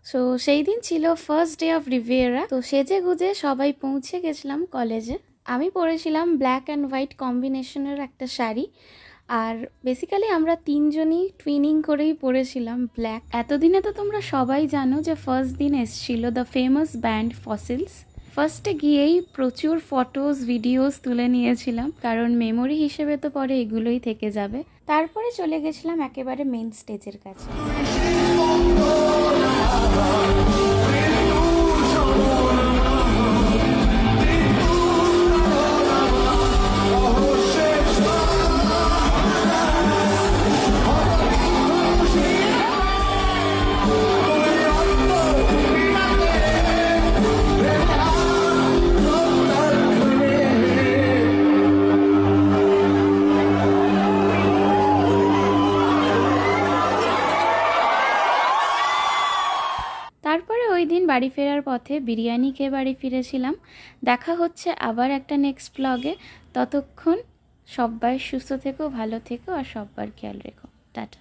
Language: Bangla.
সো সেই দিন ছিল ফার্স্ট ডে অফ রিভিয়েরা। তো সেজে গুজে সবাই পৌঁছে গেছিলাম কলেজে। আমি পরেছিলাম ব্ল্যাক অ্যান্ড হোয়াইট কম্বিনেশনের একটা শাড়ি, আর বেসিক্যালি আমরা তিনজনই টুইনিং করেই পরেছিলাম ব্ল্যাক। এতদিনে তো তোমরা সবাই জানো যে ফার্স্ট দিন এসছিল দ্য ফেমাস ব্যান্ড ফসিলস। ফার্স্টে গিয়েই প্রচুর ফটোস ভিডিওস তুলে নিয়েছিলাম, কারণ মেমোরি হিসেবে তো পরে এগুলোই থেকে যাবে। তারপরে চলে গেছিলাম একেবারে মেন স্টেজের কাছে। তারপরে ওই দিন বাড়ি ফেরার পথে বিরিয়ানি খেয়ে বাড়ি ফিরেছিলাম। দেখা হচ্ছে আবার একটা নেক্সট ব্লগে। ততক্ষণ সবাই সুস্থ থেকো, ভালো থেকো, আর সবার খেয়াল রেখো। টাটা।